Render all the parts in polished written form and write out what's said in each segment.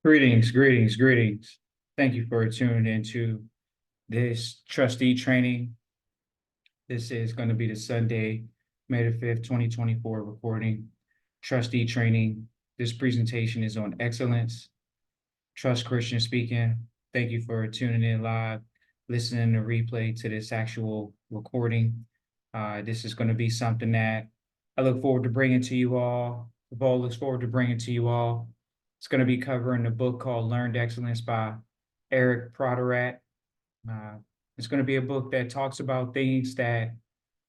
Greetings, greetings, greetings. Thank you for tuning into this trustee training. This is going to be the Sunday, May the 5th, 2024 recording. Trustee training. This presentation is on excellence. Trust Christian speaking. Thank you for tuning in live, listening to replay to this actual recording. This is going to be something that I look forward to bringing to you all. The ball looks forward to bringing to you all. It's going to be covering a book called Learned Excellence by Eric Proderat. It's going to be a book that talks about things that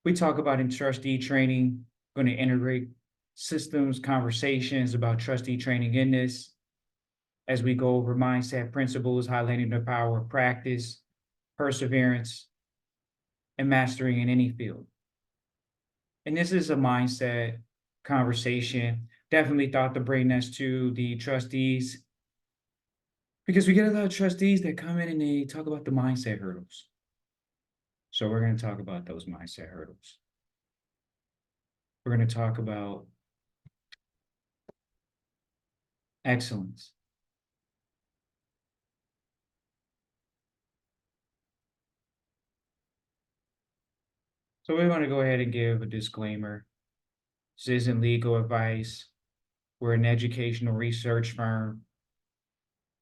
we talk about in trustee training. Going to integrate systems, conversations about trustee training in this as we go over mindset principles, highlighting the power of practice, perseverance, and mastering in any field. And this is a mindset conversation. Definitely thought to bring this to the trustees because we get a lot of trustees that come in and they talk about the mindset hurdles. So we're going to talk about those mindset hurdles. We're going to talk about excellence. So we want to go ahead and give a disclaimer. This isn't legal advice. We're an educational research firm.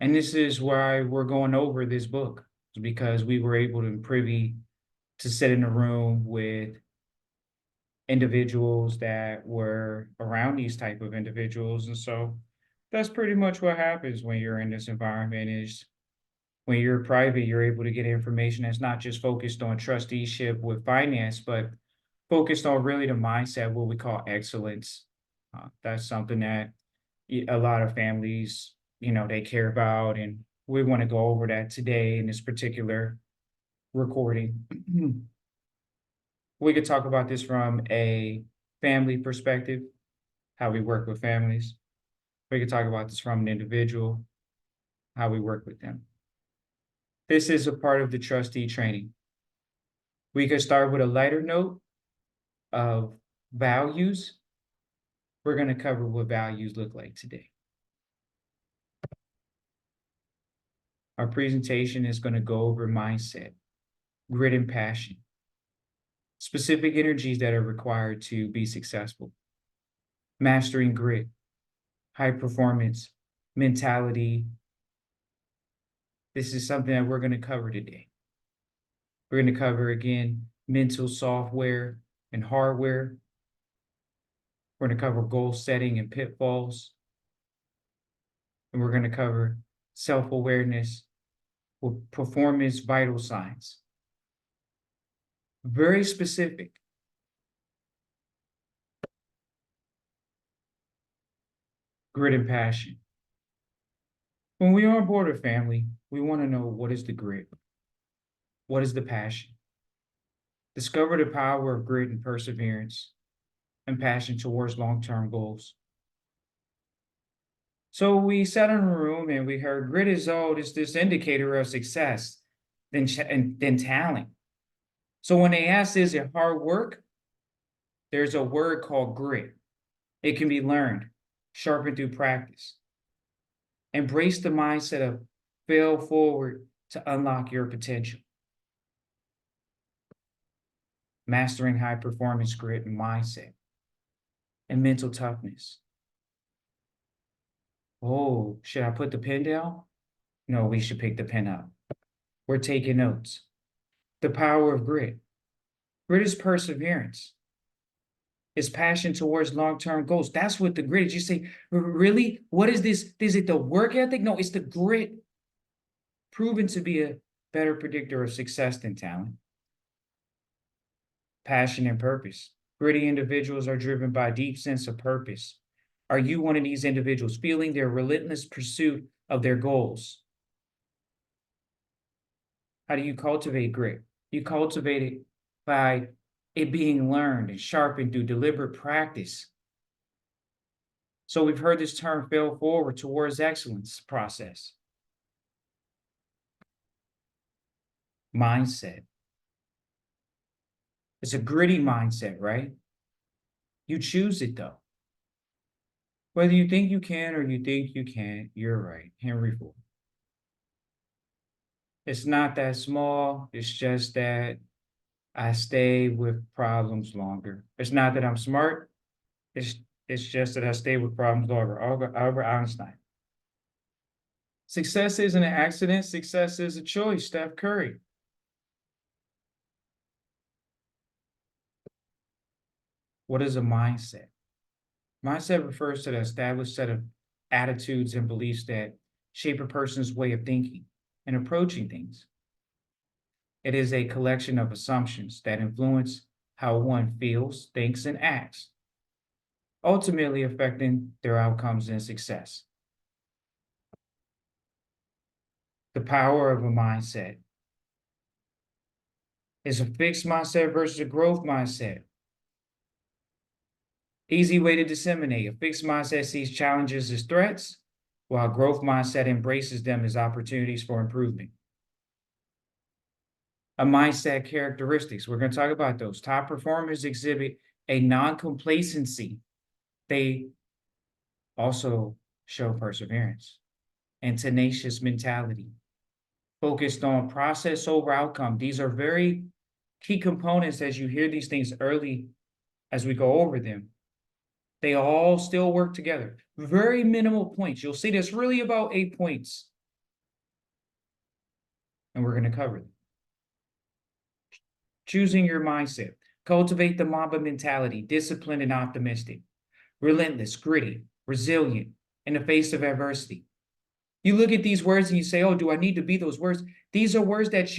And this is why we're going over this book, because we were able to privy to sit in a room with individuals that were around these type of individuals. And so that's pretty much what happens when you're in this environment is when you're private, you're able to get information that's not just focused on trusteeship with finance, but focused on really the mindset, what we call excellence. That's something that a lot of families, they care about. And we want to go over that today in this particular recording. We could talk about this from a family perspective, how we work with families. We could talk about this from an individual, how we work with them. This is a part of the trustee training. We could start with a lighter note of values. We're going to cover what values look like today. Our presentation is going to go over mindset, grit and passion, specific energies that are required to be successful, mastering grit, high performance, mentality. This is something that we're going to cover today. We're going to cover, again, mental software and hardware. We're going to cover goal setting and pitfalls. And we're going to cover self-awareness with performance vital signs. Very specific. Grit and passion. When we are on board a family, we want to know, what is the grit? What is the passion? Discover the power of grit and perseverance and passion towards long-term goals. So we sat in a room and we heard grit is this indicator of success than talent. So when they asked, is it hard work? There's a word called grit. It can be learned, sharpened through practice. Embrace the mindset of fail forward to unlock your potential. Mastering high performance grit and mindset and mental toughness. Oh, should I put the pen down? No, we should pick the pen up. We're taking notes. The power of grit. Grit is perseverance. It's passion towards long-term goals. That's what the grit is. You say, really? What is this? Is it the work ethic? No, it's the grit. Proven to be a better predictor of success than talent. Passion and purpose. Gritty individuals are driven by a deep sense of purpose. Are you one of these individuals feeling their relentless pursuit of their goals? How do you cultivate grit? You cultivate it by it being learned and sharpened through deliberate practice. So we've heard this term fail forward towards excellence process. Mindset. It's a gritty mindset, right? You choose it though. Whether you think you can or you think you can't, you're right. Henry Ford. It's not that small. It's just that I stay with problems longer. It's not that I'm smart. It's it's just that I stay with problems longer. Albert Einstein. Success isn't an accident. Success is a choice. Steph Curry. What is a mindset? Mindset refers to the established set of attitudes and beliefs that shape a person's way of thinking and approaching things. It is a collection of assumptions that influence how one feels, thinks, and acts, ultimately affecting their outcomes and success. The power of a mindset is a fixed mindset versus a growth mindset. Easy way to disseminate. A fixed mindset sees challenges as threats, while a growth mindset embraces them as opportunities for improvement. A mindset characteristics. We're going to talk about those. Top performers exhibit a non-complacency. They also show perseverance and tenacious mentality, focused on process over outcome. These are very key components as you hear these things early as we go over them. They all still work together. Very minimal points. You'll see this really about 8 points. And we're going to cover them. Choosing your mindset. Cultivate the Mamba mentality, disciplined and optimistic, relentless, gritty, resilient in the face of adversity. You look at these words and you say, oh, do I need to be those words? These are words that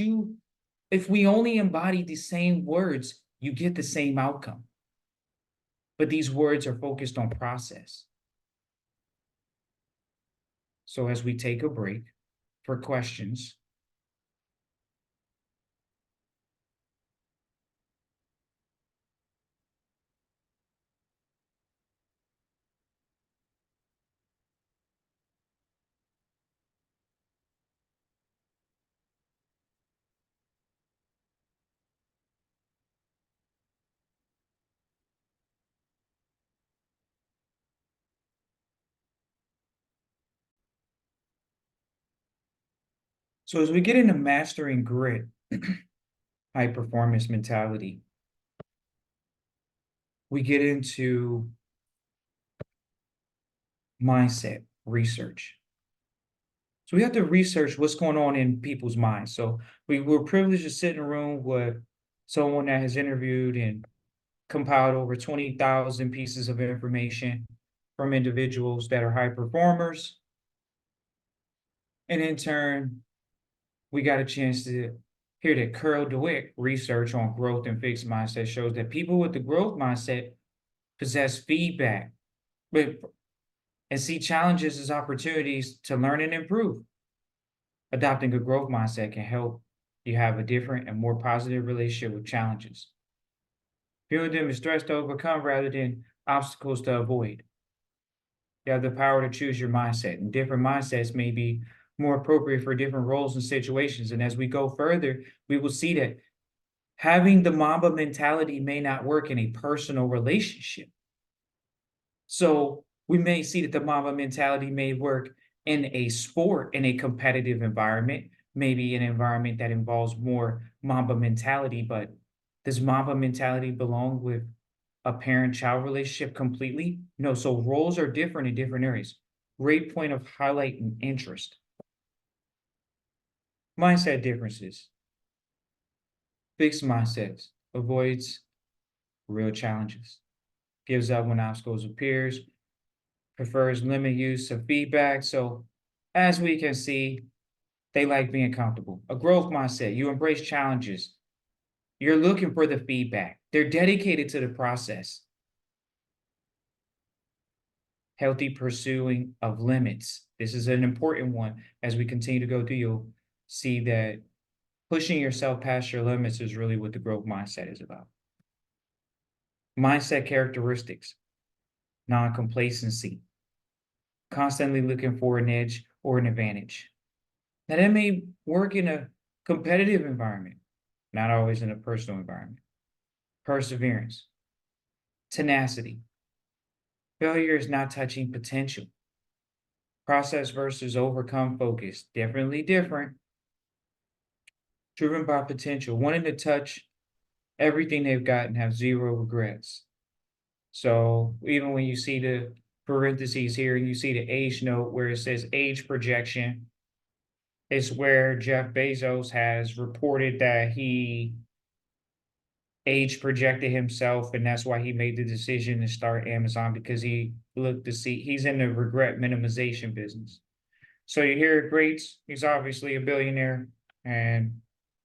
if we only embody the same words, you get the same outcome. But these words are focused on process. So as we take a break for questions, so as we get into mastering grit, high performance mentality, we get into mindset research. So we have to research what's going on in people's minds. So we were privileged to sit in a room with someone that has interviewed and compiled over 20,000 pieces of information from individuals that are high performers. And in turn, we got a chance to hear that Carol DeWitt research on growth and fixed mindset shows that people with the growth mindset possess feedback and see challenges as opportunities to learn and improve. Adopting a growth mindset can help you have a different and more positive relationship with challenges. Viewing them as threats to overcome rather than obstacles to avoid. You have the power to choose your mindset, and different mindsets may be more appropriate for different roles and situations. And as we go further, we will see that having the Mamba mentality may not work in a personal relationship. So we may see that the Mamba mentality may work in a sport, in a competitive environment, maybe an environment that involves more Mamba mentality, but does Mamba mentality belong with a parent-child relationship completely? No, so roles are different in different areas. Great point of highlighting interest. Mindset differences. Fixed mindsets avoids real challenges. Gives up when obstacles appears. Prefers limited use of feedback. So as we can see, they like being comfortable. A growth mindset, you embrace challenges. You're looking for the feedback. They're dedicated to the process. Healthy pursuing of limits. This is an important one. As we continue to go through, you'll see that pushing yourself past your limits is really what the growth mindset is about. Mindset characteristics, non-complacency, constantly looking for an edge or an advantage. Now that may work in a competitive environment, not always in a personal environment. Perseverance, tenacity, Failure is not touching potential. Process versus overcome focus, definitely different. Driven by potential, wanting to touch everything they've got and have zero regrets. So even when you see the parentheses here and you see the age note where it says age projection, it's where Jeff Bezos has reported that he age projected himself, and that's why he made the decision to start Amazon, because he looked to see he's in the regret minimization business. So you hear greats, he's obviously a billionaire and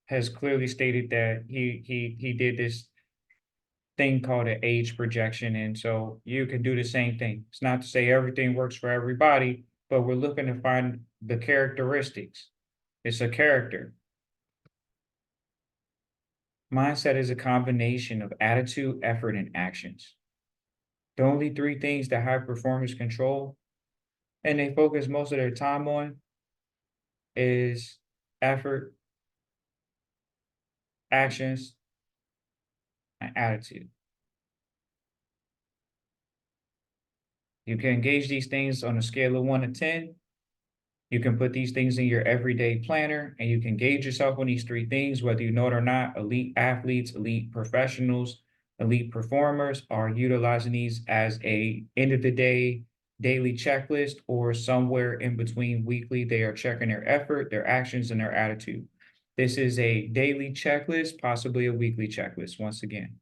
has clearly stated that he did this thing called an age projection. And so you can do the same thing. It's not to say everything works for everybody, but we're looking to find the characteristics. It's a character. Mindset is a combination of attitude, effort, and actions. The only three things that high performers control and they focus most of their time on is effort, actions, and attitude. You can engage these things on a scale of 1 to 10. You can put these things in your everyday planner and you can gauge yourself on these three things, whether you know it or not. Elite athletes, elite professionals, elite performers are utilizing these as a end of the day daily checklist, or somewhere in between weekly. They are checking their effort, their actions, and their attitude. This is a daily checklist, possibly a weekly checklist, once again,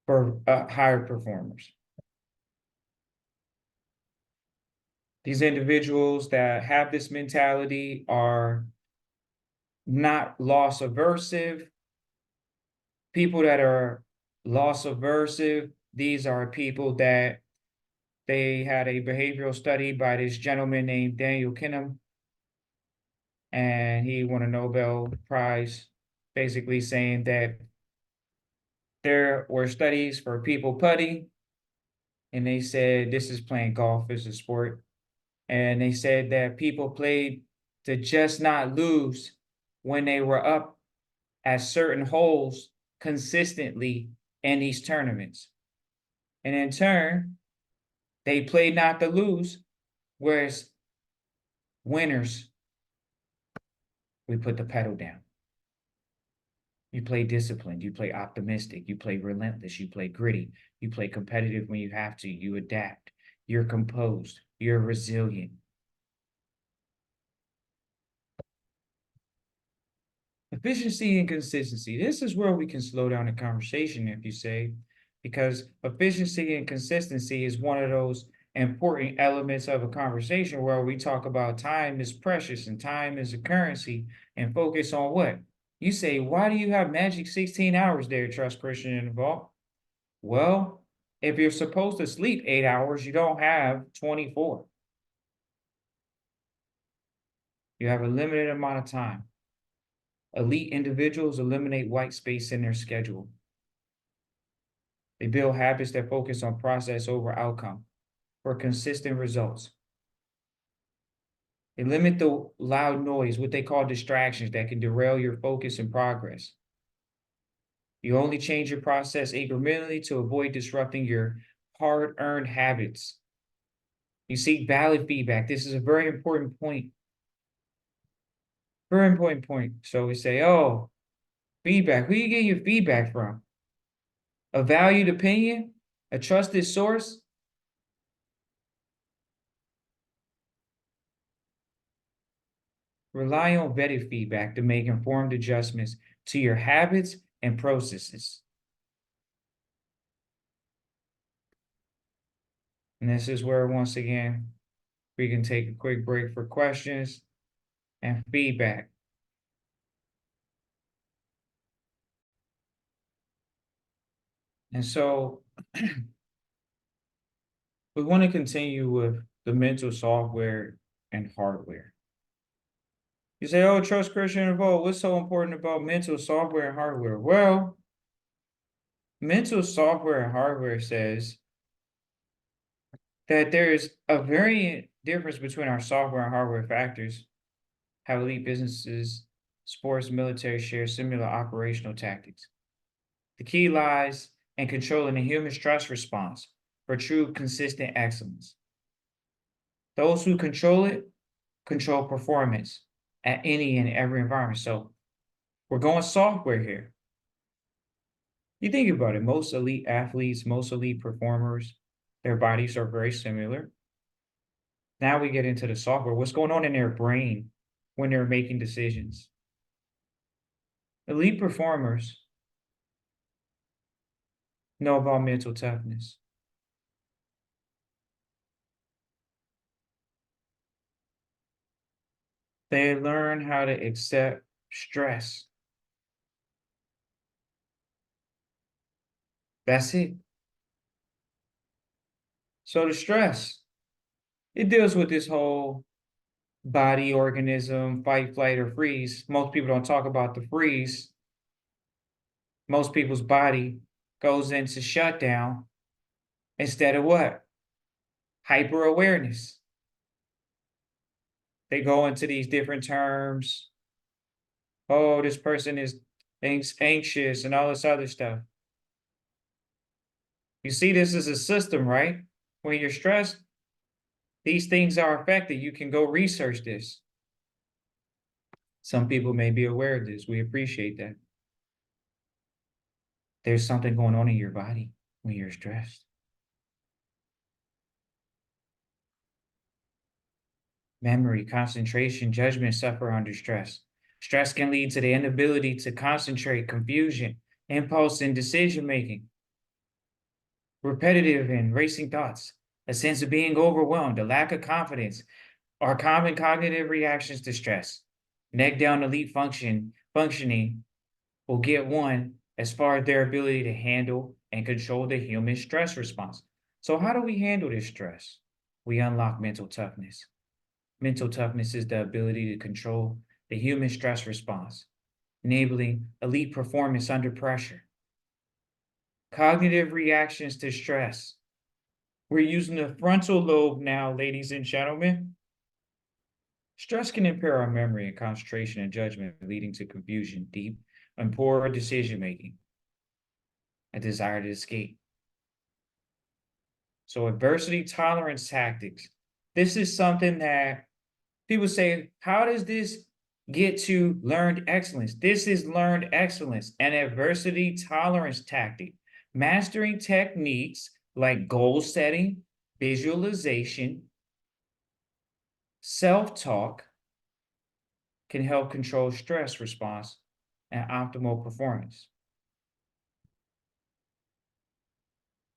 for higher performers. These individuals that have this mentality are not loss aversive. People that are loss aversive, these are people that they had a behavioral study by this gentleman named Daniel Kinham, and he won a Nobel Prize, basically saying that there were studies for people putting, and they said this is playing golf as a sport, and they said that people played to just not lose when they were up at certain holes consistently in these tournaments. And in turn, they played not to lose, whereas winners, we put the pedal down. You play disciplined, you play optimistic, you play relentless, you play gritty, you play competitive when you have to, you adapt, you're composed, you're resilient. Efficiency and consistency. This is where we can slow down the conversation, if you say, because efficiency and consistency is one of those important elements of a conversation where we talk about time is precious and time is a currency, and focus on what? You say, why do you have magic 16 hours there, Trust Christian in the vault? Well, if you're supposed to sleep 8 hours, you don't have 24. You have a limited amount of time. Elite individuals eliminate white space in their schedule. They build habits that focus on process over outcome for consistent results. They limit the loud noise, what they call distractions, that can derail your focus and progress. You only change your process incrementally to avoid disrupting your hard-earned habits. You seek valid feedback. This is a very important point. Very important point. So we say, oh, feedback. Who you get your feedback from? A valued opinion? A trusted source? Rely on vetted feedback to make informed adjustments to your habits and processes. And this is where, once again, we can take a quick break for questions and feedback. And so we want to continue with the mental software and hardware. You say, oh, Trust Christian Revolt, what's so important about mental software and hardware? Well, mental software and hardware says that there is a very difference between our software and hardware factors, how elite businesses, sports, military share similar operational tactics. The key lies in controlling the human stress response for true, consistent excellence. Those who control it control performance at any and every environment. So we're going software here. You think about it, most elite athletes, most elite performers, their bodies are very similar. Now we get into the software. What's going on in their brain when they're making decisions? Elite performers know about mental toughness. They learn how to accept stress. That's it. So the stress, it deals with this whole body organism, fight, flight, or freeze. Most people don't talk about the freeze. Most people's body goes into shutdown instead of what? Hyper awareness. They go into these different terms. Oh, this person is anxious and all this other stuff. You see, this is a system, right? When you're stressed, these things are affected. You can go research this. Some people may be aware of this. We appreciate that. There's something going on in your body when you're stressed. Memory, concentration, judgment suffer under stress. Stress can lead to the inability to concentrate, confusion, impulse, and decision making. Repetitive and racing thoughts, a sense of being overwhelmed, a lack of confidence are common cognitive reactions to stress. Neck down elite functioning will get one as far as their ability to handle and control the human stress response. So how do we handle this stress? We unlock mental toughness. Mental toughness is the ability to control the human stress response, enabling elite performance under pressure. Cognitive reactions to stress. We're using the frontal lobe now, ladies and gentlemen. Stress can impair our memory and concentration and judgment, leading to confusion, deep and poor decision making, a desire to escape. So adversity tolerance tactics. This is something that people say, how does this get to learned excellence? This is learned excellence, an adversity tolerance tactic. Mastering techniques like goal setting, visualization, self-talk can help control stress response and optimal performance.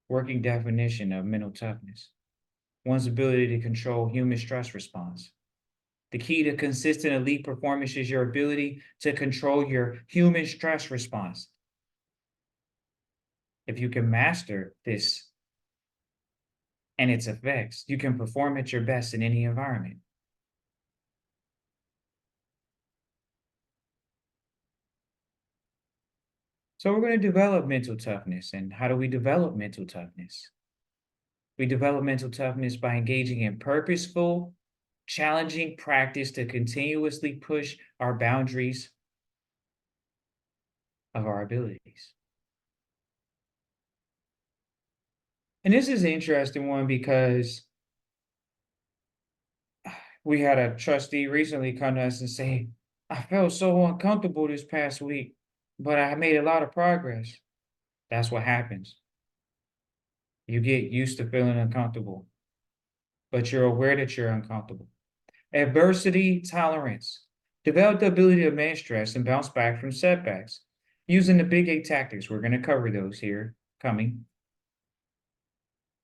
Working definition of mental toughness. One's ability to control human stress response. The key to consistent elite performance is your ability to control your human stress response. If you can master this and its effects, you can perform at your best in any environment. So we're going to develop mental toughness. And how do we develop mental toughness? We develop mental toughness by engaging in purposeful, challenging practice to continuously push our boundaries of our abilities. And this is an interesting one because we had a trustee recently come to us and say, I felt so uncomfortable this past week, but I made a lot of progress. That's what happens. You get used to feeling uncomfortable, but you're aware that you're uncomfortable. Adversity tolerance. Develop the ability to manage stress and bounce back from setbacks. Using the big 8 tactics, we're going to cover those here coming.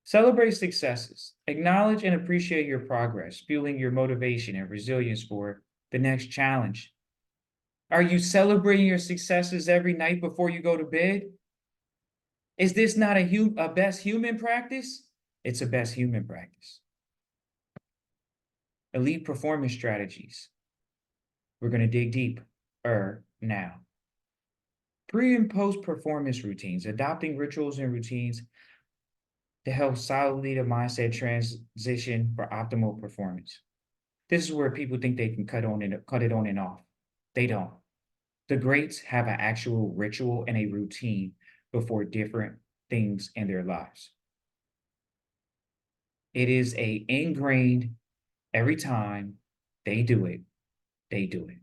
Celebrate successes. Acknowledge and appreciate your progress, fueling your motivation and resilience for the next challenge. Are you celebrating your successes every night before you go to bed? Is this not a best human practice? It's a best human practice. Elite performance strategies. We're going to dig deeper now. Pre and post performance routines, adopting rituals and routines to help solidly the mindset transition for optimal performance. This is where people think they can cut it on and off. They don't. The greats have an actual ritual and a routine before different things in their lives. It is a ingrained every time they do it, they do it.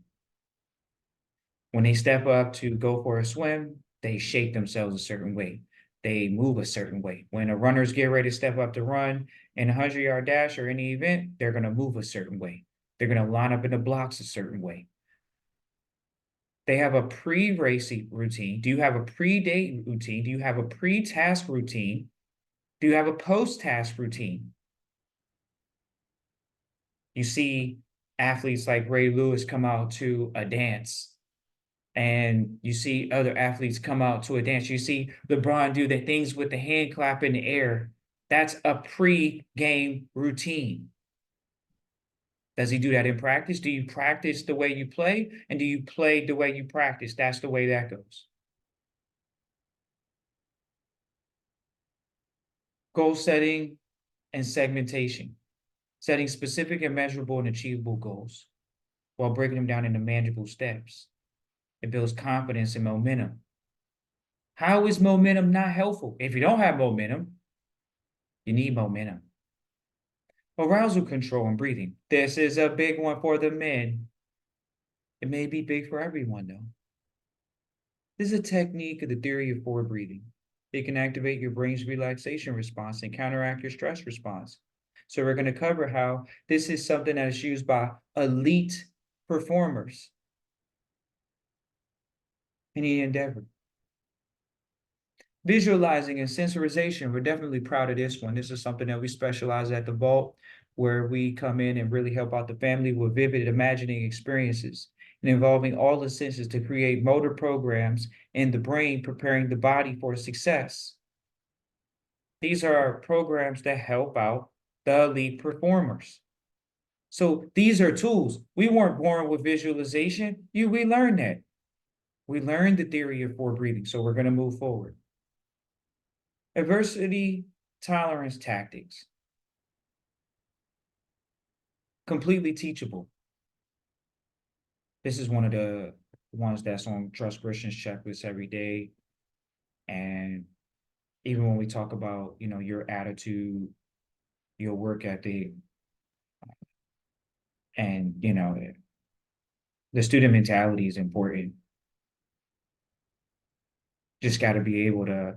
When they step up to go for a swim, they shake themselves a certain way. They move a certain way. When a runners get ready to step up to run in a 100-yard dash or any event, they're going to move a certain way. They're going to line up in the blocks a certain way. They have a pre-race routine. Do you have a pre-date routine? Do you have a pre-task routine? Do you have a post-task routine? You see athletes like Ray Lewis come out to a dance, and you see other athletes come out to a dance. You see LeBron do the things with the hand clap in the air. That's a pre-game routine. Does he do that in practice? Do you practice the way you play? And do you play the way you practice? That's the way that goes. Goal setting and segmentation. Setting specific and measurable and achievable goals while breaking them down into manageable steps. It builds confidence and momentum. How is momentum not helpful? If you don't have momentum, you need momentum. Arousal control and breathing. This is a big one for the men. It may be big for everyone, though. This is a technique of the theory of forward breathing. It can activate your brain's relaxation response and counteract your stress response. So we're going to cover how this is something that is used by elite performers in any endeavor. Visualizing and sensorization, we're definitely proud of this one. This is something that we specialize at the Vault, where we come in and really help out the family with vivid imagining experiences and involving all the senses to create motor programs in the brain, preparing the body for success. These are programs that help out the elite performers. So these are tools. We weren't born with visualization. We learned that. We learned the theory of forward breathing, so we're going to move forward. Adversity tolerance tactics. Completely teachable. This is one of the ones that's on Trust Christian's checklist every day. And even when we talk about, your attitude, your work ethic, and, the student mentality is important. Just got to be able to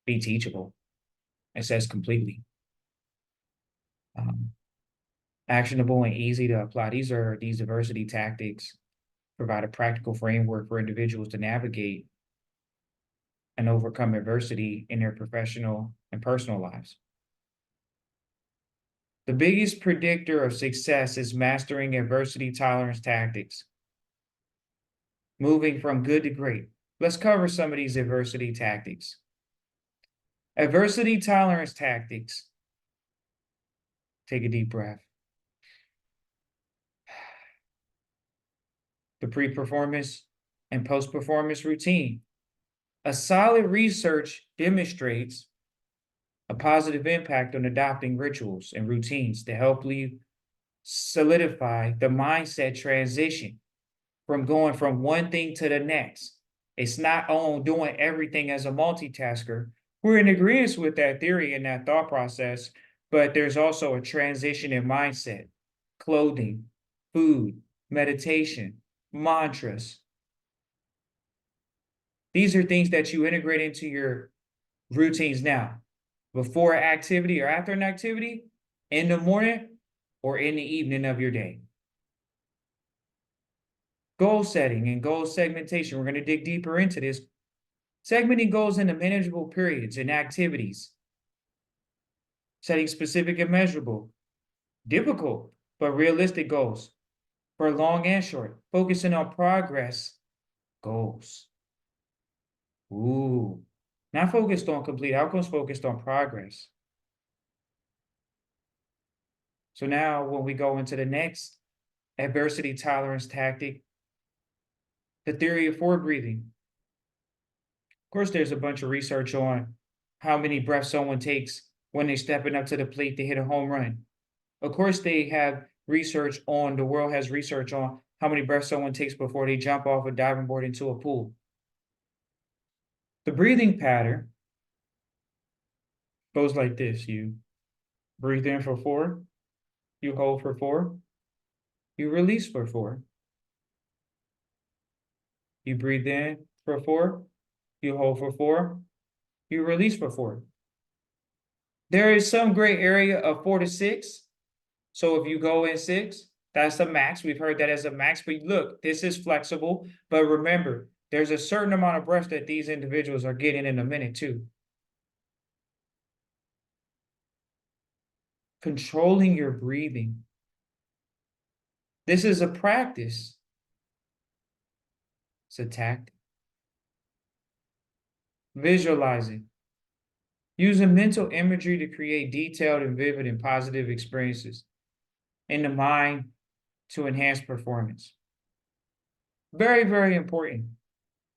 be teachable. It says completely. Actionable and easy to apply. These diversity tactics provide a practical framework for individuals to navigate and overcome adversity in their professional and personal lives. The biggest predictor of success is mastering adversity tolerance tactics. Moving from good to great. Let's cover some of these adversity tactics. Adversity tolerance tactics. Take a deep breath. The pre-performance and post-performance routine. A solid research demonstrates a positive impact on adopting rituals and routines to help you solidify the mindset transition from going from one thing to the next. It's not on doing everything as a multitasker. We're in agreement with that theory and that thought process, but there's also a transition in mindset, clothing, food, meditation, mantras. These are things that you integrate into your routines now, before activity or after an activity, in the morning or in the evening of your day. Goal setting and goal segmentation. We're going to dig deeper into this. Segmenting goals into manageable periods and activities. Setting specific and measurable, difficult, but realistic goals for long and short. Focusing on progress goals. Ooh, not focused on complete outcomes, focused on progress. So now when we go into the next adversity tolerance tactic, the theory of forward breathing. Of course, there's a bunch of research on how many breaths someone takes when they're stepping up to the plate to hit a home run. Of course, the world has research on how many breaths someone takes before they jump off a diving board into a pool. The breathing pattern goes like this. You Breathe in for 4. You hold for 4. You release for 4. You breathe in for 4. You hold for 4. You release for 4. There is some gray area of 4 to 6. So if you go in 6, that's the max. We've heard that as a max, but look, this is flexible. But remember, there's a certain amount of breath that these individuals are getting in a minute too. Controlling your breathing. This is a practice. It's a tactic. Visualizing. Using mental imagery to create detailed and vivid and positive experiences in the mind to enhance performance. Very, very important.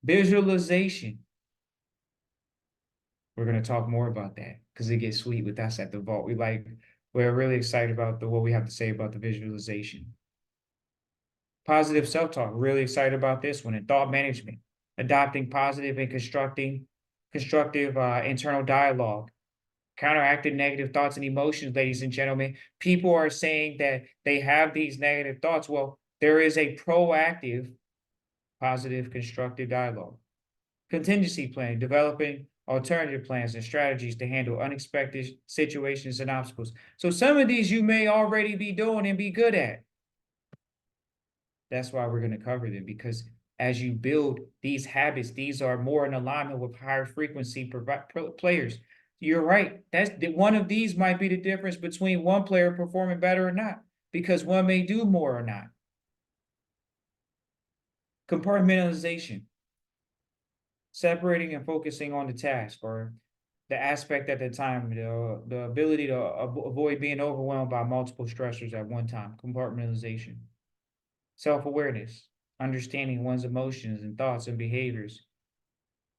Visualization. We're going to talk more about that because it gets sweet with us at the vault. We're really excited about what we have to say about the visualization. Positive self-talk, really excited about this one. And thought management, adopting positive and constructive internal dialogue, counteracting negative thoughts and emotions, ladies and gentlemen. People are saying that they have these negative thoughts. Well, there is a proactive, positive, constructive dialogue. Contingency plan, developing alternative plans and strategies to handle unexpected situations and obstacles. So some of these you may already be doing and be good at. That's why we're going to cover them, because as you build these habits, these are more in alignment with higher frequency players. You're right. One of these might be the difference between one player performing better or not, because one may do more or not. Compartmentalization, separating and focusing on the task or the aspect at the time, the ability to avoid being overwhelmed by multiple stressors at one time. Compartmentalization. Self-awareness, understanding one's emotions and thoughts and behaviors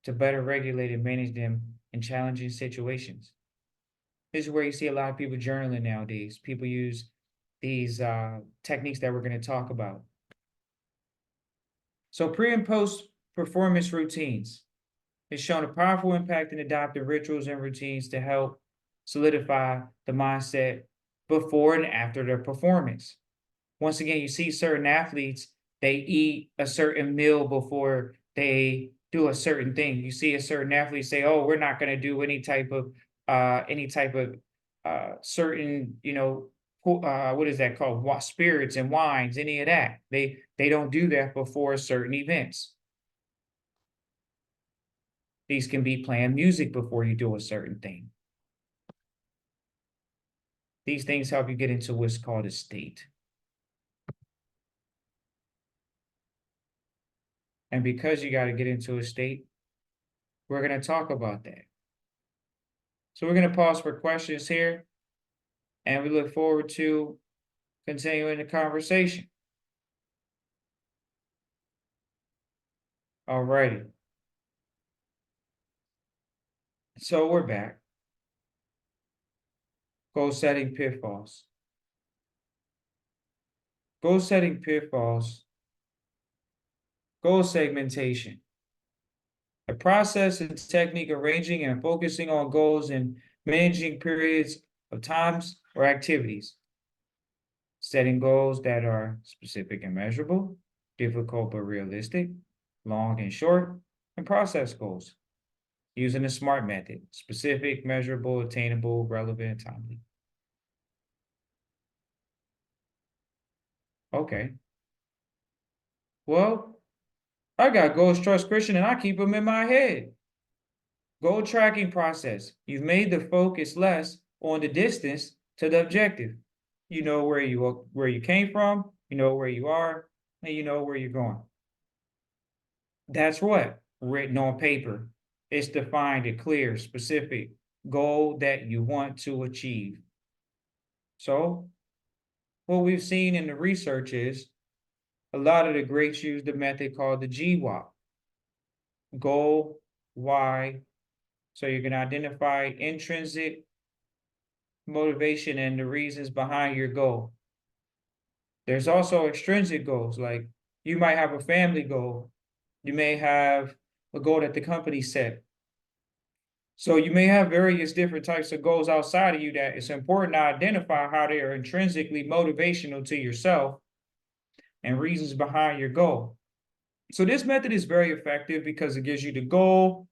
to better regulate and manage them in challenging situations. This is where you see a lot of people journaling nowadays. People use these techniques that we're going to talk about. So pre and post performance routines. It's shown a powerful impact in adopting rituals and routines to help solidify the mindset before and after their performance. Once again, you see certain athletes, they eat a certain meal before they do a certain thing. You see a certain athlete say, "Oh, we're not going to do any type of certain, what is that called? Spirits and wines, any of that. They don't do that before certain events. These can be playing music before you do a certain thing. These things help you get into what's called a state. And because you got to get into a state, we're going to talk about that. So we're going to pause for questions here, and we look forward to continuing the conversation. All righty. So we're back. Goal setting pitfalls. Goal setting pitfalls. Goal segmentation. A process and technique arranging and focusing on goals and managing periods of times or activities. Setting goals that are specific and measurable, difficult but realistic, long and short, and process goals. Using the SMART method: specific, measurable, attainable, relevant, timely. Okay. Well, I got goals, trust, Christian, and I keep them in my head. Goal tracking process. You've made the focus less on the distance to the objective. You know where you came from, you know where you are, and you know where you're going. That's what? Written on paper. It's defined a clear, specific goal that you want to achieve. So what we've seen in the research is a lot of the greats use the method called the GWAP. Goal, why. So you can identify intrinsic motivation and the reasons behind your goal. There's also extrinsic goals, like you might have a family goal. You may have a goal that the company set. So you may have various different types of goals outside of you that it's important to identify how they are intrinsically motivational to yourself and reasons behind your goal. So this method is very effective because it gives you the goal.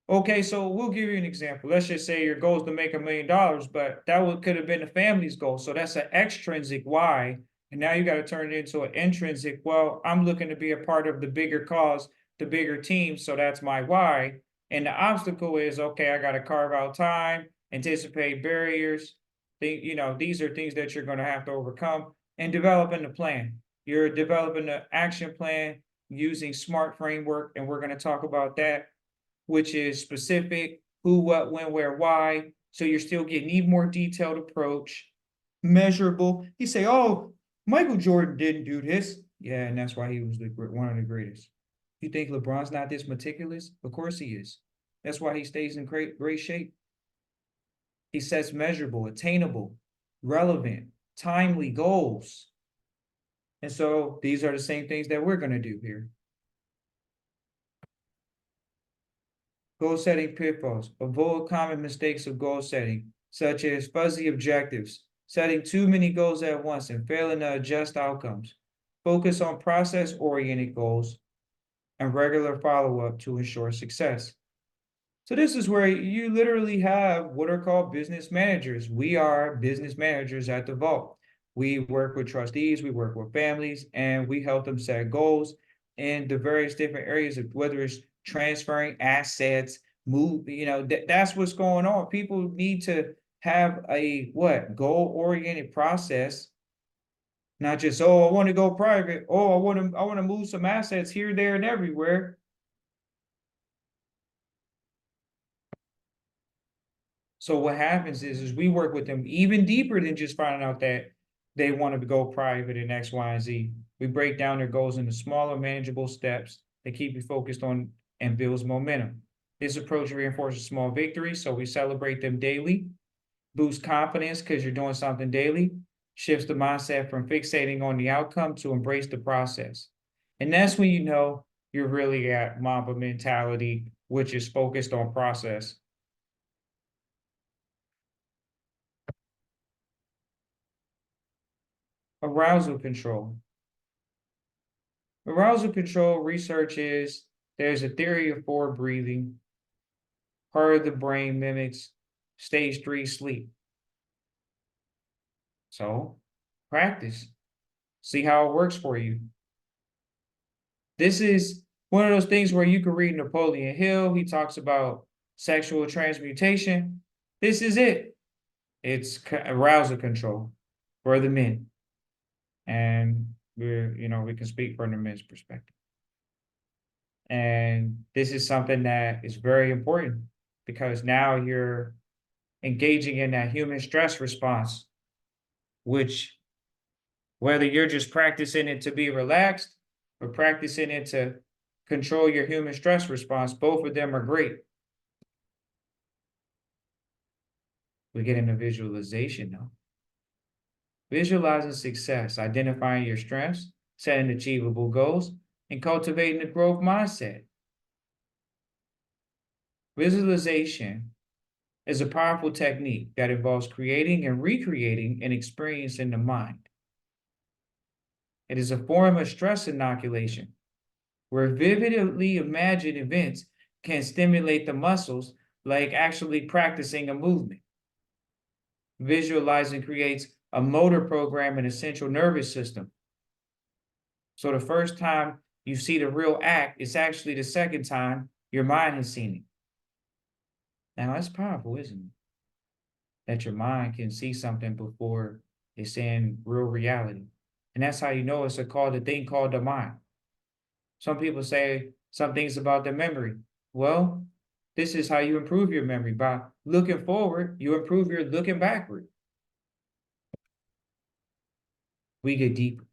Okay, so we'll give you an example. Let's just say your goal is to make $1 million, but that could have been the family's goal. So that's an extrinsic why. And now you got to turn it into an intrinsic. Well, I'm looking to be a part of the bigger cause, the bigger team. So that's my why. And the obstacle is, okay, I got to carve out time, anticipate barriers. These are things that you're going to have to overcome and developing the plan. You're developing the action plan using SMART framework, and we're going to talk about that, which is specific, who, what, when, where, why. So you're still getting even more detailed approach, measurable. You say, oh, Michael Jordan didn't do this. Yeah, and that's why he was one of the greatest. You think LeBron's not this meticulous? Of course he is. That's why he stays in great shape. He sets measurable, attainable, relevant, timely goals. And so these are the same things that we're going to do here. Goal setting pitfalls. Avoid common mistakes of goal setting, such as fuzzy objectives, setting too many goals at once, and failing to adjust outcomes. Focus on process-oriented goals and regular follow-up to ensure success. So this is where you literally have what are called business managers. We are business managers at the Vault. We work with trustees, we work with families, and we help them set goals in the various different areas of whether it's transferring assets, that's what's going on. People need to have a goal-oriented process, not just, oh, I want to go private. Oh, I want to move some assets here, there, and everywhere. So what happens is we work with them even deeper than just finding out that they want to go private in X, Y, and Z. We break down their goals into smaller, manageable steps that keep you focused on and builds momentum. This approach reinforces small victories, so we celebrate them daily, boosts confidence because you're doing something daily, shifts the mindset from fixating on the outcome to embrace the process. And that's when you know you're really at Mamba mentality, which is focused on process. Arousal control. Arousal control research is there's a theory of forward breathing. Part of the brain mimics stage 3 sleep. So practice. See how it works for you. This is one of those things where you can read Napoleon Hill. He talks about sexual transmutation. This is it. It's arousal control for the men. And we can speak from the men's perspective. And this is something that is very important because now you're engaging in that human stress response, which whether you're just practicing it to be relaxed or practicing it to control your human stress response, both of them are great. We get into visualization now. Visualizing success, identifying your strengths, setting achievable goals, and cultivating the growth mindset. Visualization is a powerful technique that involves creating and recreating an experience in the mind. It is a form of stress inoculation, where vividly imagined events can stimulate the muscles like actually practicing a movement. Visualizing creates a motor program in the central nervous system. So the first time you see the real act, it's actually the second time your mind has seen it. Now that's powerful, isn't it? That your mind can see something before it's in real reality. And that's how you know it's a thing called the mind. Some people say some things about the memory. Well, this is how you improve your memory. By looking forward, you improve your looking backward. We get deeper.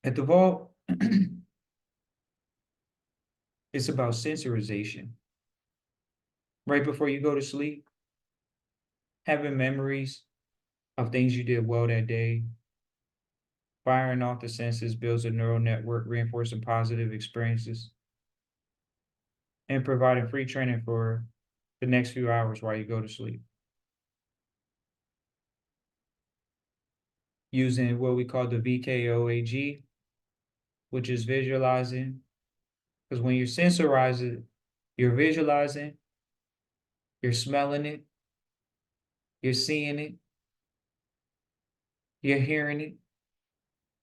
At the vault, it's about sensorization. Right before you go to sleep, having memories of things you did well that day, firing off the senses builds a neural network, reinforcing positive experiences, and providing free training for the next few hours while you go to sleep. Using what we call the VKOAG, which is visualizing. Because when you're sensorizing, you're visualizing, you're smelling it, you're seeing it, you're hearing it,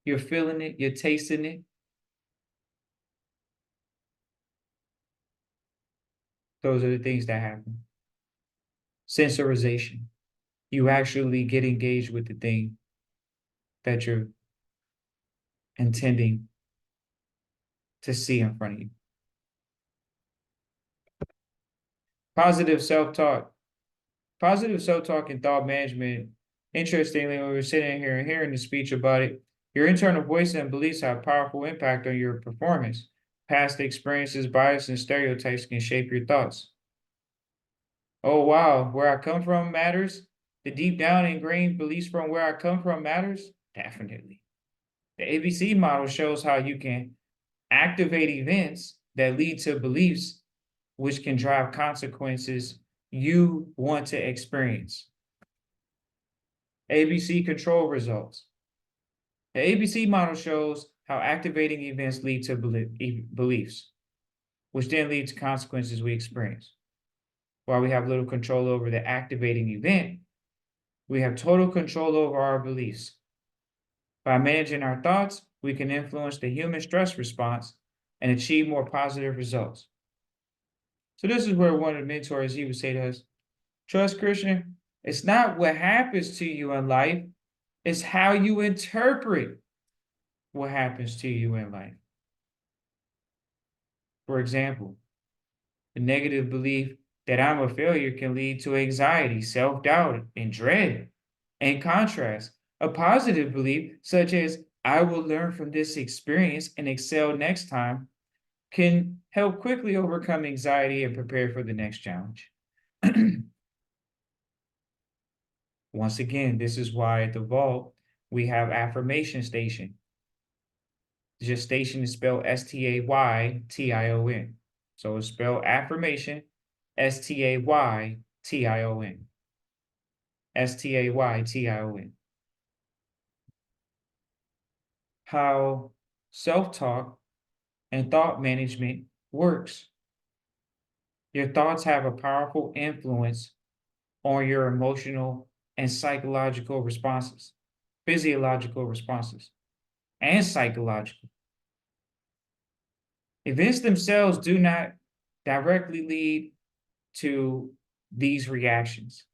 you're feeling it, you're tasting it. Those are the things that happen. Sensorization. You actually get engaged with the thing that you're intending to see in front of you. Positive self-talk. Positive self-talk and thought management. Interestingly, when we were sitting here and hearing the speech about it, your internal voice and beliefs have a powerful impact on your performance. Past experiences, bias, and stereotypes can shape your thoughts. Oh, wow, where I come from matters? The deep down ingrained beliefs from where I come from matters? Definitely. The ABC model shows how you can activate events that lead to beliefs which can drive consequences you want to experience. ABC control results. The ABC model shows how activating events lead to beliefs, which then lead to consequences we experience. While we have little control over the activating event, we have total control over our beliefs. By managing our thoughts, we can influence the human stress response and achieve more positive results. So this is where one of the mentors, he would say to us, trust Christian, it's not what happens to you in life, it's how you interpret what happens to you in life. For example, the negative belief that I'm a failure can lead to anxiety, self-doubt, and dread. In contrast, a positive belief, such as I will learn from this experience and excel next time, can help quickly overcome anxiety and prepare for the next challenge. Once again, this is why at the vault we have affirmation station. Just station is spelled STAYTION. So it's spelled affirmation, STAYTION. STAYTION. How self-talk and thought management works. Your thoughts have a powerful influence on your emotional and psychological responses, physiological responses, and psychological. Events themselves do not directly lead to these reactions.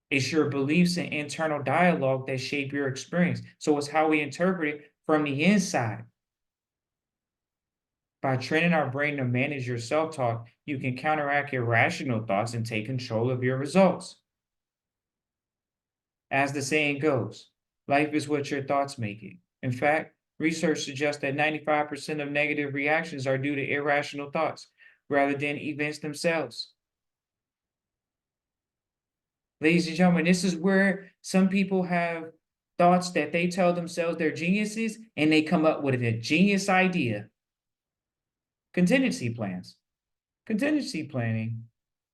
It's your beliefs and internal dialogue that shape your experience. So it's how we interpret it from the inside. By training our brain to manage your self-talk, you can counteract irrational thoughts and take control of your results. As the saying goes, life is what your thoughts make it. In fact, research suggests that 95% of negative reactions are due to irrational thoughts rather than events themselves. Ladies and gentlemen, this is where some people have thoughts that they tell themselves they're geniuses and they come up with a genius idea. Contingency plans. Contingency planning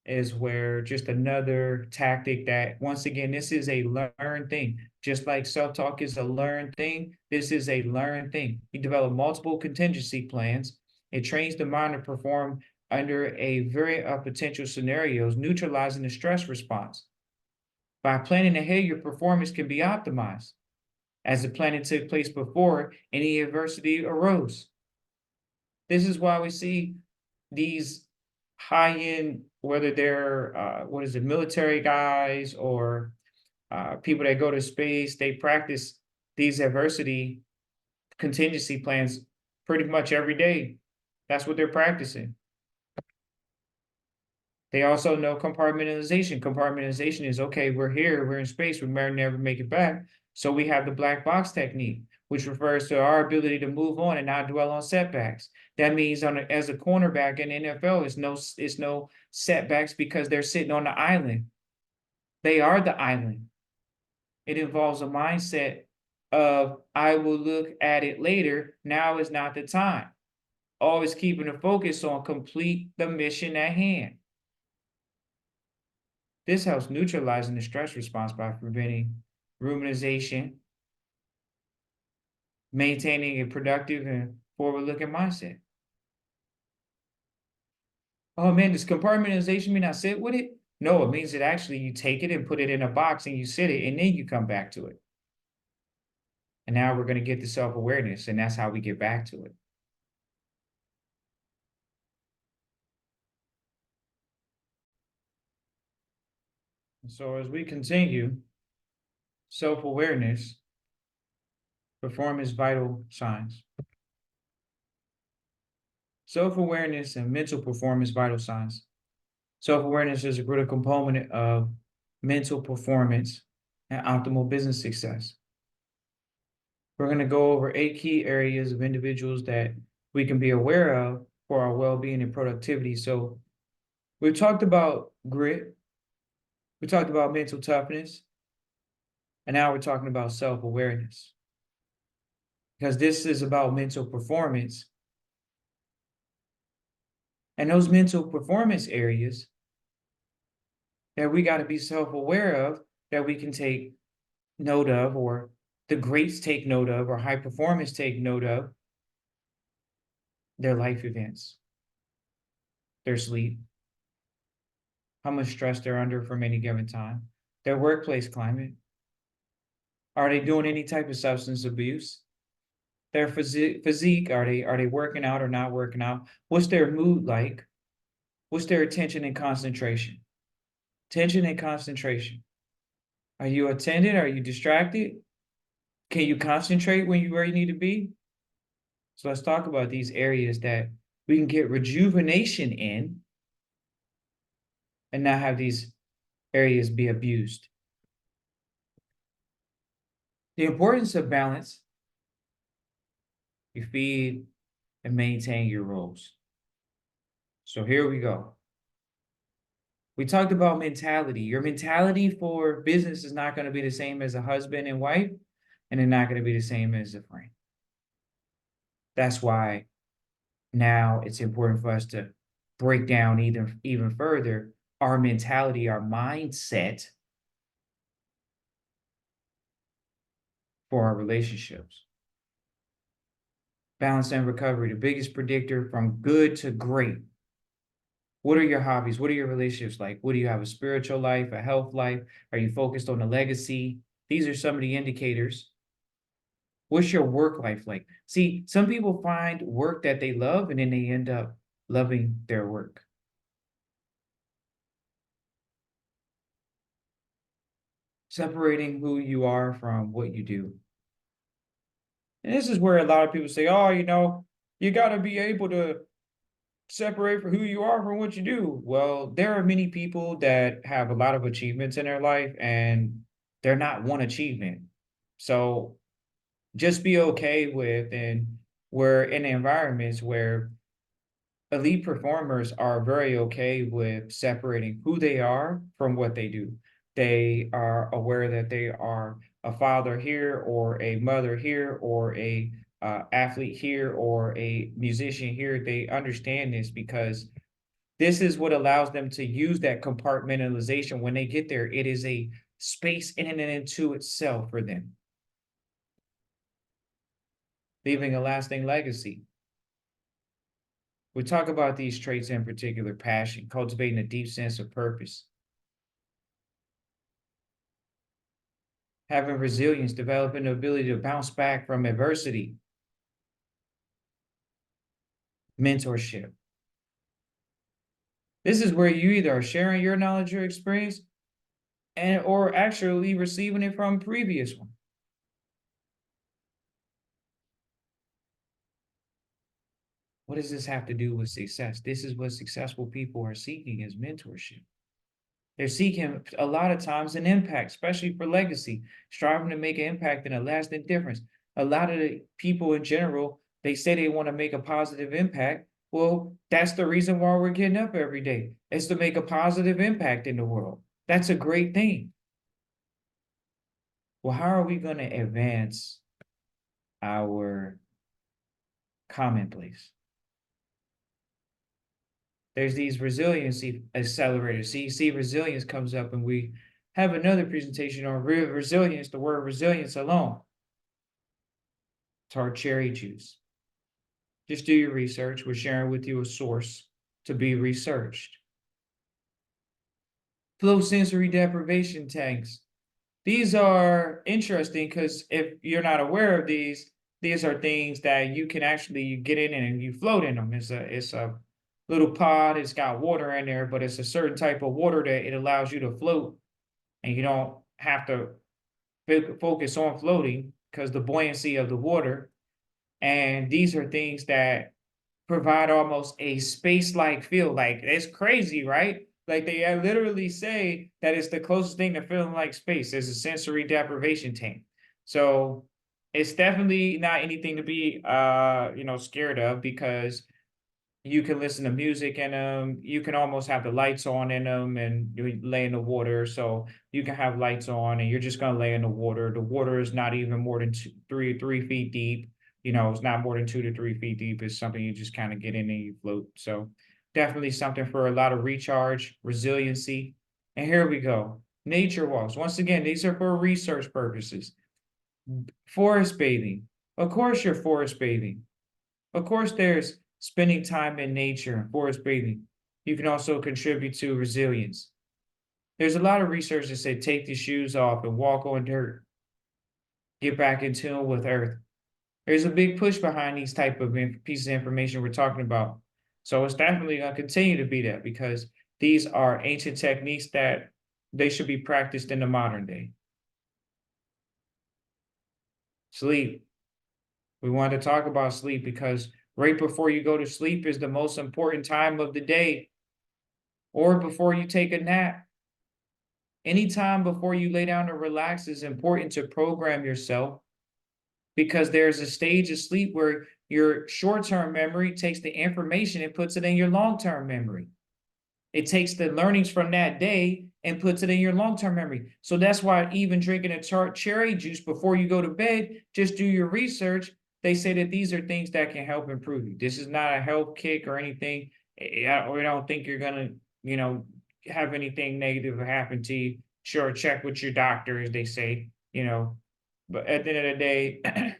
is where just another tactic that, once again, this is a learned thing. Just like self-talk is a learned thing, this is a learned thing. You develop multiple contingency plans. It trains the mind to perform under a very potential scenarios, neutralizing the stress response. By planning ahead, your performance can be optimized, as the planning took place before any adversity arose. This is why we see these high-end, whether they're military guys or people that go to space, they practice these adversity contingency plans pretty much every day. That's what they're practicing. They also know compartmentalization. Compartmentalization is, okay, we're here, we're in space, we may never make it back. So we have the black box technique, which refers to our ability to move on and not dwell on setbacks. That means as a cornerback in the NFL, it's no setbacks because they're sitting on the island. They are the island. It involves a mindset of, I will look at it later, now is not the time. Always keeping the focus on complete the mission at hand. This helps neutralizing the stress response by preventing rumination, maintaining a productive and forward-looking mindset. Oh man, does compartmentalization mean I sit with it? No, it means that actually you take it and put it in a box and you sit it and then you come back to it. And now we're going to get the self-awareness, and that's how we get back to it. So as we continue, self-awareness, performance vital signs. Self-awareness and mental performance vital signs. Self-awareness is a critical component of mental performance and optimal business success. We're going to go over 8 key areas of individuals that we can be aware of for our well-being and productivity. So we've talked about grit, we talked about mental toughness, and now we're talking about self-awareness. Because this is about mental performance. And those mental performance areas that we got to be self-aware of, that we can take note of, or the greats take note of, or high performance take note of, their life events, their sleep, how much stress they're under from any given time, their workplace climate. Are they doing any type of substance abuse? Their physique, are they working out or not working out? What's their mood like? What's their attention and concentration? Attention and concentration. Are you attentive? Are you distracted? Can you concentrate when you where you need to be? So let's talk about these areas that we can get rejuvenation in and not have these areas be abused. The importance of balance. You feed and maintain your roles. So here we go. We talked about mentality. Your mentality for business is not going to be the same as a husband and wife, and they're not going to be the same as a friend. That's why now it's important for us to break down even further our mentality, our mindset for our relationships. Balance and recovery, the biggest predictor from good to great. What are your hobbies? What are your relationships like? What do you have, a spiritual life, a health life? Are you focused on a legacy? These are some of the indicators. What's your work life like? See, some people find work that they love and then they end up loving their work. Separating who you are from what you do. And this is where a lot of people say, oh, you got to be able to separate from who you are from what you do. Well, there are many people that have a lot of achievements in their life and they're not one achievement. So just be okay with, and we're in environments where elite performers are very okay with separating who they are from what they do. They are aware that they are a father here, or a mother here, or a athlete here, or a musician here. They understand this because this is what allows them to use that compartmentalization. When they get there, it is a space in and into itself for them, leaving a lasting legacy. We talk about these traits in particular: passion, cultivating a deep sense of purpose, having resilience, developing the ability to bounce back from adversity, mentorship. This is where you either are sharing your knowledge or experience or actually receiving it from previous one. What does this have to do with success? This is what successful people are seeking, is mentorship. They're seeking a lot of times an impact, especially for legacy, striving to make an impact and a lasting difference. A lot of the people in general, they say they want to make a positive impact. Well, that's the reason why we're getting up every day. It's to make a positive impact in the world. That's a great thing. Well, how are we going to advance our commonplace? there's these resiliency accelerators. CEC resilience comes up, and we have another presentation on resilience, the word resilience alone. It's our cherry juice. Just do your research. We're sharing with you a source to be researched. Flow sensory deprivation tanks. These are interesting because if you're not aware of these are things that you can actually get in and you float in them. It's a little pod. It's got water in there, but it's a certain type of water that it allows you to float, and you don't have to focus on floating because the buoyancy of the water. And these are things that provide almost a space-like feel. Like, it's crazy, right? Like, they literally say that it's the closest thing to feeling like space is a sensory deprivation tank. So it's definitely not anything to be scared of, because you can listen to music in them. You can almost have the lights on in them, and you lay in the water. So you can have lights on, and you're just gonna lay in the water. The water is not even more than 3 feet deep. It's not more than 2 to 3 feet deep. It's something you just kind of get in and you float. So definitely something for a lot of recharge, resiliency. And here we go. Nature walks. Once again, these are for research purposes. Forest bathing. Of course, you're forest bathing. Of course, there's spending time in nature and forest bathing. You can also contribute to resilience. There's a lot of research that say take the shoes off and walk on dirt. Get back in tune with earth. There's a big push behind these type of pieces of information we're talking about. So it's definitely going to continue to be that, because these are ancient techniques that they should be practiced in the modern day. Sleep. We want to talk about sleep because right before you go to sleep is the most important time of the day, or before you take a nap. Anytime before you lay down to relax is important to program yourself, because there's a stage of sleep where your short-term memory takes the information and puts it in your long-term memory. It takes the learnings from that day and puts it in your long-term memory. So that's why even drinking a cherry juice before you go to bed, just do your research. They say that these are things that can help improve you. This is not a health kick or anything. We don't think you're gonna, have anything negative happen to you. Sure, check with your doctor, as they say, but at the end of the day,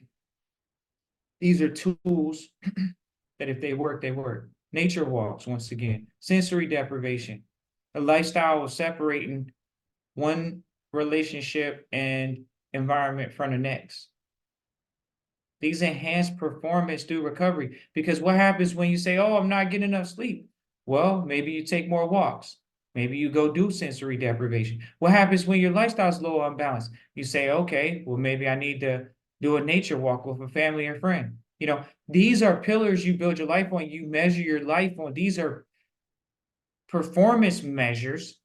these are tools that if they work, they work. Nature walks, once again, sensory deprivation, a lifestyle of separating one relationship and environment from the next. These enhance performance through recovery, because what happens when you say, oh, I'm not getting enough sleep? Well, maybe you take more walks. Maybe you go do sensory deprivation. What happens when your lifestyle's a little unbalanced? You say, okay, well, maybe I need to do a nature walk with a family or friend. These are pillars you build your life on. You measure your life on. These are performance measures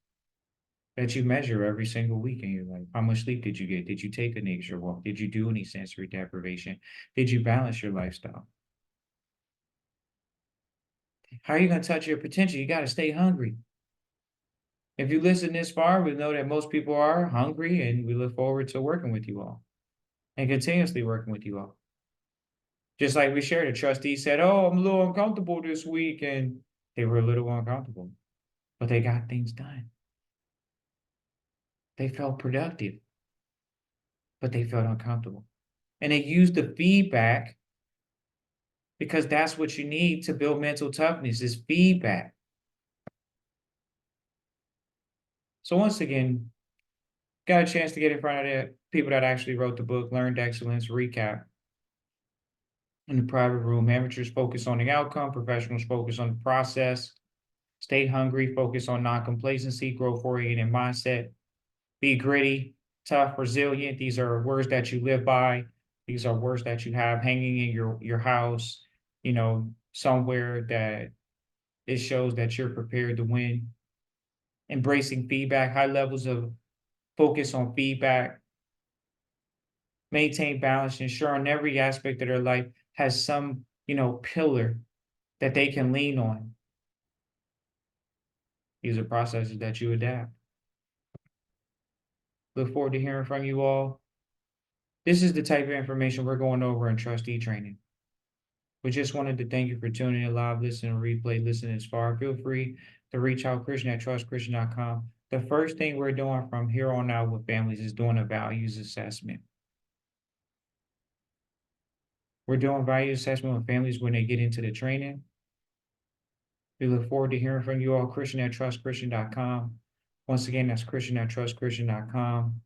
that you measure every single week in your life. How much sleep did you get? Did you take a nature walk? Did you do any sensory deprivation? Did you balance your lifestyle? How are you going to touch your potential? You got to stay hungry. If you listen this far, we know that most people are hungry, and we look forward to working with you all and continuously working with you all. Just like we shared, a trustee said, oh, I'm a little uncomfortable this week, and they were a little uncomfortable, but they got things done. They felt productive, but they felt uncomfortable. And they used the feedback, because that's what you need to build mental toughness, is feedback. So once again, got a chance to get in front of the people that actually wrote the book, Learned Excellence Recap. In the private room, amateurs focus on the outcome, professionals focus on the process. Stay hungry, focus on non-complacency, growth-oriented mindset. Be gritty, tough, resilient. These are words that you live by. These are words that you have hanging in your house, somewhere that it shows that you're prepared to win. Embracing feedback, high levels of focus on feedback. Maintain balance, ensuring every aspect of their life has some, pillar that they can lean on. These are processes that you adapt. Look forward to hearing from you all. This is the type of information we're going over in trustee training. We just wanted to thank you for tuning in live, listening, replay, listening as far. Feel free to reach out, Christian at trustchristian.com. The first thing we're doing from here on out with families is doing a values assessment. We're doing value assessment with families when they get into the training. We look forward to hearing from you all, Christian at trustchristian.com. Once again, that's Christian at trustchristian.com.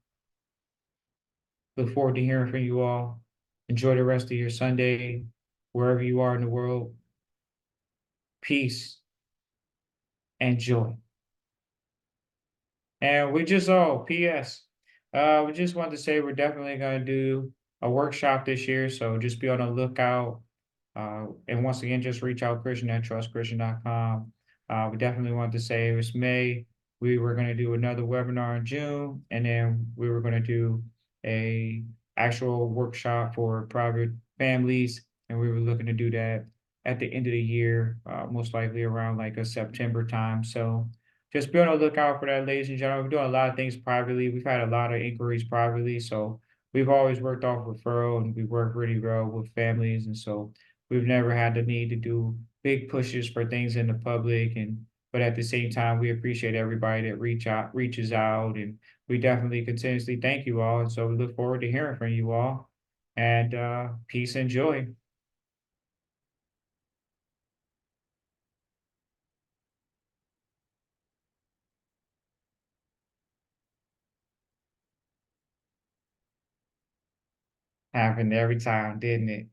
Look forward to hearing from you all. Enjoy the rest of your Sunday, wherever you are in the world. Peace and joy. And we just, PS. We just wanted to say we're definitely gonna do a workshop this year, so just be on the lookout. And once again, just reach out, Christian at trustchristian.com. We definitely wanted to say it was May. We were gonna do another webinar in June, and then we were gonna do a actual workshop for private families, and we were looking to do that at the end of the year, most likely around like a September time. So just be on the lookout for that, ladies and gentlemen. We're doing a lot of things privately. We've had a lot of inquiries privately, so we've always worked off referral, and we work really well with families, and so we've never had the need to do big pushes for things in the public. And but at the same time, we appreciate everybody that reaches out, and we definitely continuously thank you all. And so we look forward to hearing from you all. And peace and joy. Happened every time, didn't it?